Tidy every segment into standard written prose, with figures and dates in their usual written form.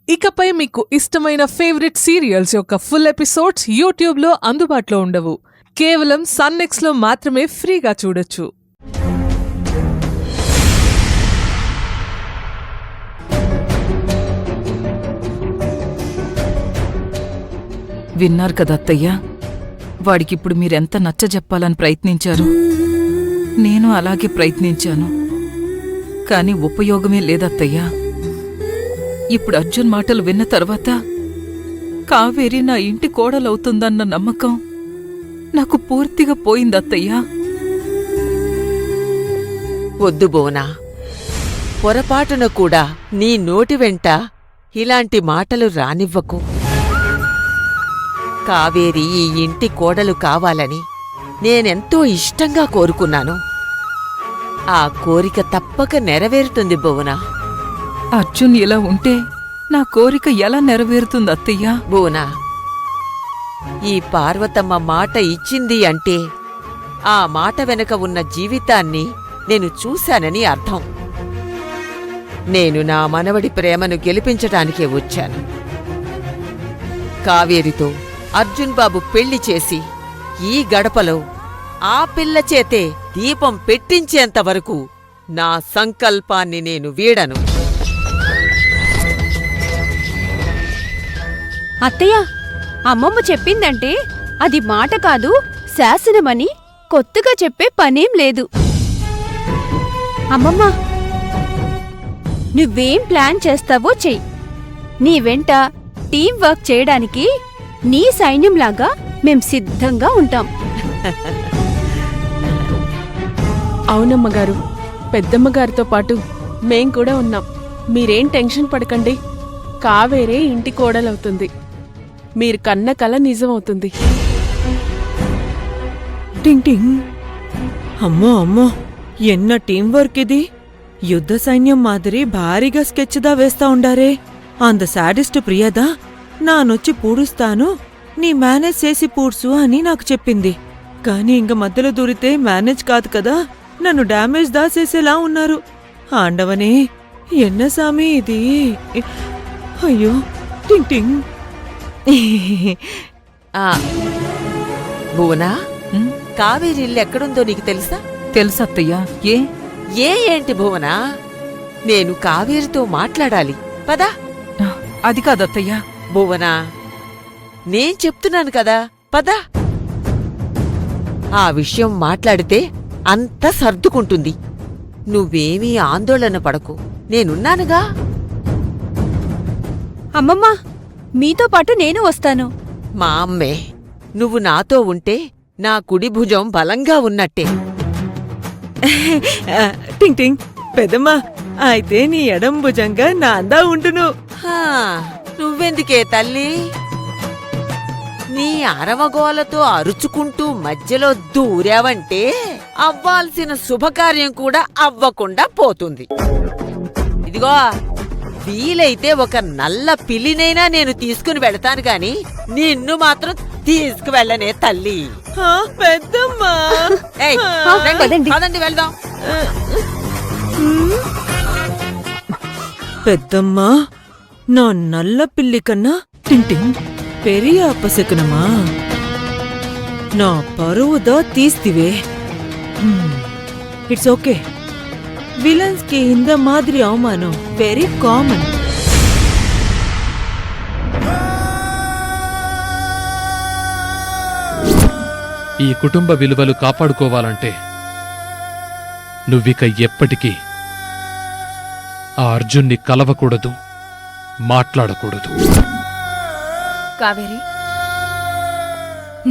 ఇకపై మీకు ఇష్టమైన ఫేవరెట్ సీరియల్స్ యొక్క ఫుల్ ఎపిసోడ్స్ యూట్యూబ్లో అందుబాటులో ఉండవు. కేవలం సన్నెక్స్లో మాత్రమే ఫ్రీగా చూడొచ్చు. విన్నారు కదా అత్తయ్య, వాడికిప్పుడు మీరెంత నచ్చజెప్పాలని ప్రయత్నించారు. నేను అలాగే ప్రయత్నించాను, కాని ఉపయోగమే లేదత్తయ్యా. ఇప్పుడు అర్జున్ మాటలు విన్న తర్వాత కావేరి నా ఇంటి కోడలవుతుందన్న నమ్మకం నాకు పూర్తిగా పోయిందత్తయ్యా. వద్దు బోనా, పొరపాటున కూడా నీ నోటి వెంట ఇలాంటి మాటలు రానివ్వకు. కావేరి ఈ ఇంటి కోడలు కావాలని నేనెంతో ఇష్టంగా కోరుకున్నాను. ఆ కోరిక తప్పక నెరవేరుతుంది బోనా. అర్జున్ ఇలా ఉంటే నా కోరిక ఎలా నెరవేరుతుంది అత్తయ్యా? బోనా, ఈ పార్వతమ్మ మాట ఇచ్చింది అంటే ఆ మాట వెనక ఉన్న జీవితాన్ని నేను చూశానని అర్థం. నేను నా మనవడి ప్రేమను గెలిపించటానికే వచ్చాను. కావేరితో అర్జున్ బాబు పెళ్లి చేసి ఈ గడపలో ఆ పిల్ల చేతే దీపం పెట్టించేంతవరకు నా సంకల్పాన్ని నేను వీడను. అత్తయ్య, అమ్మమ్మ చెప్పిందంటే అది మాట కాదు, శాసనమని కొత్తగా చెప్పే పనేం లేదు. అమ్మమ్మ, నువ్వేం ప్లాన్ చేస్తావో చెయ్యి. నీ వెంట టీం వర్క్ చేయడానికి నీ సైన్యంలాగా మేం సిద్ధంగా ఉంటాం. అవునమ్మగారు, పెద్దమ్మగారితో పాటు మేం కూడా ఉన్నాం. మీరేం టెన్షన్ పడకండి. కావేరే ఇంటి కోడలవుతుంది. మీరు కన్న కల నిజమవుతుంది. టింగ్ టింగ్. అమ్మో అమ్మో, ఎన్న టీం వర్క్ ఇది. యుద్ధ సైన్యం మాదిరి భారీగా స్కెచ్దా వేస్తా ఉండారే. అంద శాడిస్ట్ ప్రియదా నానొచ్చి పూడుస్తాను, నీ మేనేజ్ చేసి పూడ్సు అని నాకు చెప్పింది. కాని ఇంక మధ్యలో దూరితే మేనేజ్ కాదు కదా, నన్ను డ్యామేజ్ దాసేసేలా ఉన్నారు. ఆండవనే, ఎన్న సామి ఇది. అయ్యో టింగ్ టింగ్. బోనా, కావేరి ఇల్లు ఎక్కడుందో నీకు తెలుసా? తెలుసత్తయ్యా. ఏంటి భువనా, నేను కావేరితో మాట్లాడాలి. పదా. అది కాదత్తయ్యా. భువనా, నేను చెప్తున్నాను కదా, పదా. ఆ విషయం మాట్లాడితే అంతా సర్దుకుంటుంది. నువ్వేమీ ఆందోళన పడకు, నేనున్నానుగా. అమ్మమ్మ, మీతో పాటు నేను వస్తాను. మా అమ్మే, నువ్వు నాతో ఉంటే నా కుడి భుజం బలంగా ఉన్నట్టే. టింగ్ టింగ్. పెద్దమ్మా, అయితే నీ ఎడం భుజంగా నా అందా ఉంటును. నువ్వెందుకే తల్లి, నీ అరవగోలతో అరుచుకుంటూ మధ్యలో దూరావంటే అవ్వాల్సిన శుభకార్యం కూడా అవ్వకుండా పోతుంది. ఇదిగో, వీలైతే ఒక నల్ల పిల్లినైనా నేను తీసుకుని వెళతాను గాని నిన్ను మాత్రం తీసుకువెళ్ళనే తల్లి. పెద్దమ్మా, పదండి వెళ్దాం. పెద్దమ్మా, నా నల్ల పిల్లి కన్నా టింటింగ్ పెరియ అప్పసెకునమా, నా పరువుదా తీస్తివే. It's okay. విలన్స్ కి ఇంద మాదిరి అవమానం వెరీ కామన్. ఈ కుటుంబ విలువలు కాపాడుకోవాలంటే నువ్విక ఎప్పటికీ ఆ అర్జున్ని కలవకూడదు, మాట్లాడకూడదు. కావేరి,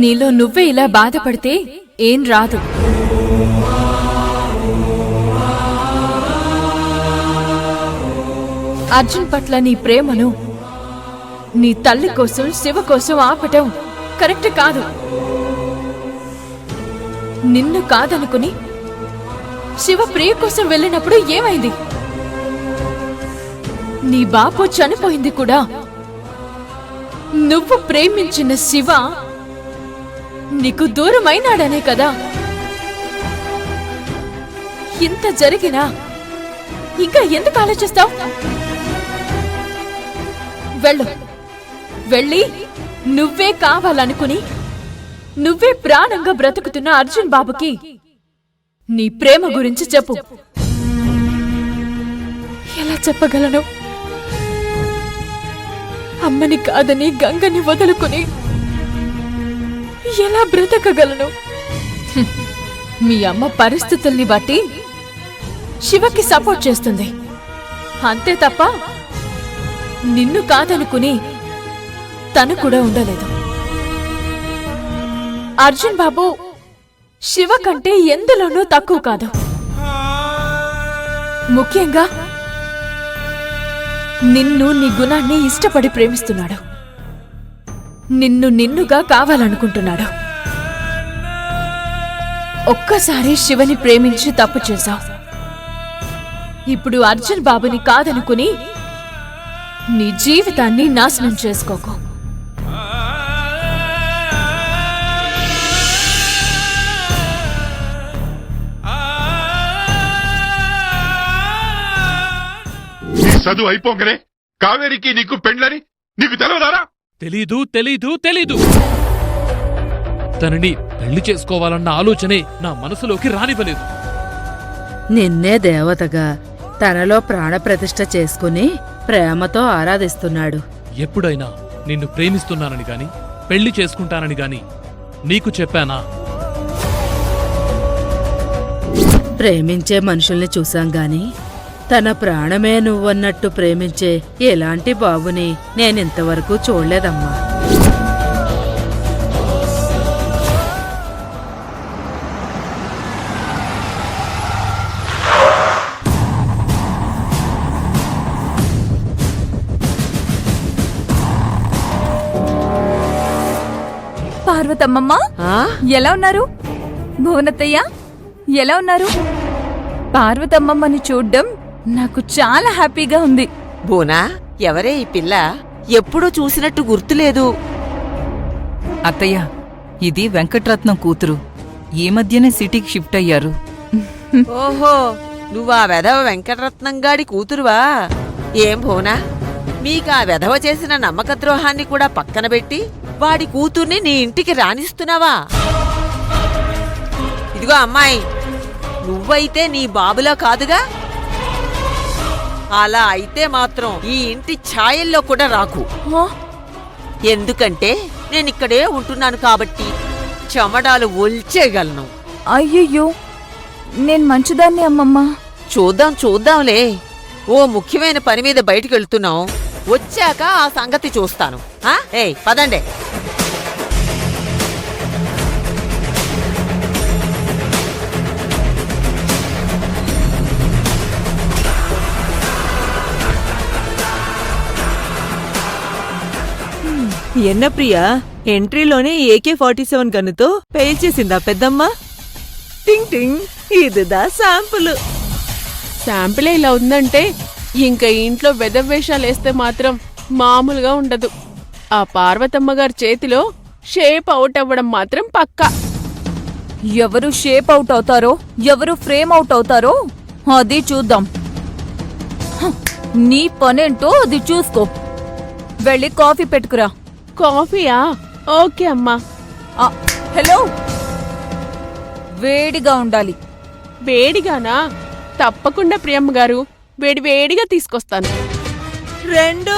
నీలో నువ్వే ఇలా బాధపడితే ఏం రాదు. అర్జున్ పట్ల నీ ప్రేమను నీ తల్లి కోసం, శివ కోసం ఆపటం కరెక్ట్ కాదు. నిన్ను కాదనుకుని శివ ప్రియ కోసం వెళ్ళినప్పుడు ఏమైంది? నీ బాపు చనిపోయింది కూడా నువ్వు ప్రేమించిన శివ నీకు దూరమైనాడనే కదా. ఇంత జరిగినా ఇంకా ఎందుకు ఆలోచిస్తావు? వెళ్ళు. వెళ్ళి నువ్వే కావాలనుకుని నువ్వే ప్రాణంగా బ్రతుకుతున్న అర్జున్ బాబుకి నీ ప్రేమ గురించి చెప్పు. ఎలా చెప్పగలను? అమ్మని కాదని గంగని వదులుకుని ఎలా బ్రతకగలను? మీ అమ్మ పరిస్థితుల్ని బట్టి శివకి సపోర్ట్ చేస్తుంది, అంతే తప్ప నిన్ను కాదనుకుని తను కూడా ఉండలేదు. అర్జున్ బాబు శివ కంటే ఎందులోనూ తక్కువ కాదు. ముఖ్యంగా నిన్ను నీ గుణాన్ని ఇష్టపడి ప్రేమిస్తున్నాడు. నిన్నుగా కావాలనుకుంటున్నాడు. ఒక్కసారి శివని ప్రేమించి తప్పు చేశావు. ఇప్పుడు అర్జున్ బాబుని కాదనుకుని నీ జీవితాన్ని నాశనం చేసుకోకు. చదువు అయిపోగానే కావేరికి నీకు పెండ్లని నీకు తెలవదారా? తెలీదు తెలీదు తెలీదు. తనని పెళ్లి చేసుకోవాలన్న ఆలోచనే నా మనసులోకి రానివ్వలేదు. నిన్నే దేవతగా తనలో ప్రాణప్రతిష్ఠ చేసుకుని ప్రేమతో ఆరాధిస్తున్నాడు. ఎప్పుడైనా నిన్ను ప్రేమిస్తున్నానని గాని పెళ్లి చేసుకుంటానని గాని నీకు చెప్పానా? ప్రేమించే మనుషుల్ని చూశాం గాని తన ప్రాణమే నువ్వన్నట్టు ప్రేమించే ఎలాంటి బాబుని నేనింతవరకు చూడలేదమ్మా. పార్వతమ్మమ్మ ఎలా ఉన్నారు? భువనత్తయ్య ఎలా ఉన్నారు? పార్వతమ్మమ్మని చూడ్డం నాకు చాలా హ్యాపీగా ఉంది. బోనా, ఎవరే ఈ పిల్ల? ఎప్పుడూ చూసినట్టు గుర్తులేదు. అత్తయ్య, ఇది వెంకట్రత్నం కూతురు. ఈ మధ్యనే సిటీకి షిఫ్ట్ అయ్యారు. ఓహో, నువ్వా వెధవ వెంకటరత్నంగాడి కూతురువా? ఏం బోనా, మీకా వెధవ చేసిన నమ్మకద్రోహాన్ని కూడా పక్కన పెట్టి వాడి కూతుర్ని నీ ఇంటికి రాణిస్తున్నావా? ఇదిగో అమ్మాయి, నువ్వైతే నీ బాబులా కాదుగా. అలా అయితే మాత్రం ఈ ఇంటి ఛాయల్లో కూడా రాకు. ఎందుకంటే నేనిక్కడే ఉంటున్నాను కాబట్టి చెమడాలు ఒల్చేయగలను. అయ్యయ్యో, నేను మంచిదాన్ని అమ్మమ్మ. చూద్దాంలే. ఓ ముఖ్యమైన పని మీద బయటికెళ్తున్నాం. వచ్చాక ఆ సంగతి చూస్తాను. ఏయ్ పదండే. ఎన్న ప్రియా, ఎంట్రీలోనే AK-47 గన్నుతో పేల్చేసిందా పెద్దమ్మ? టింగ్ టింగ్, ఇదిదా శాంపుల్. శాంపిలే ఇలా ఉందంటే ఇంకా ఇంట్లో వెదవేషాలేస్తే మాత్రం మామూలుగా ఉండదు. ఆ పార్వతమ్మ గారి చేతిలో షేప్ అవుట్ అవ్వడం మాత్రం పక్కా. ఎవరు షేప్ అవుట్ అవుతారో, ఎవరు ఫ్రేమ్ అవుట్ అవుతారో అది చూద్దాం. నీ పనేంటో అది చూసుకో. వెళ్ళి కాఫీ పెట్టుకురా. కాఫీయా? ఓకే అమ్మా. హలో, వేడిగా ఉండాలి. వేడిగానా? తప్పకుండా ప్రియమ్మ గారు, వేడిగా తీసుకొస్తాను. రెండు.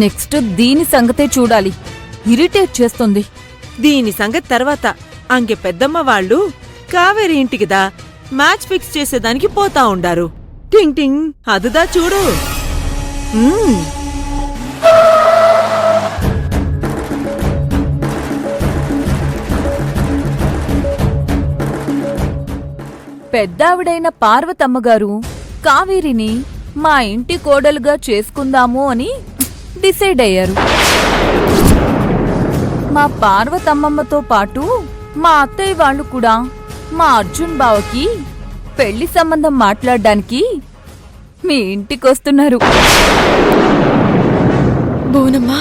నెక్స్ట్ దీని సంగతే చూడాలి. ఇరిటేట్ చేస్తుంది. దీని సంగతి తర్వాత. అంకె పెద్దమ్మ వాళ్ళు కావేరి ఇంటికిదా మ్యాచ్ ఫిక్స్ చేసేదానికి పోతా ఉండారు. టింగ్ టింగ్, అదుదా చూడు. పెద్దావిడైన పార్వతమ్మగారు కావేరిని మా ఇంటి కోడలుగా చేసుకుందాము అని డిసైడ్ అయ్యారు. మా పార్వతమ్మమ్మతో పాటు మా అత్తయ్య వాళ్ళు కూడా మా అర్జున్ బావకి పెళ్లి సంబంధం మాట్లాడడానికి మీ ఇంటికొస్తున్నారు. బోనమ్మా,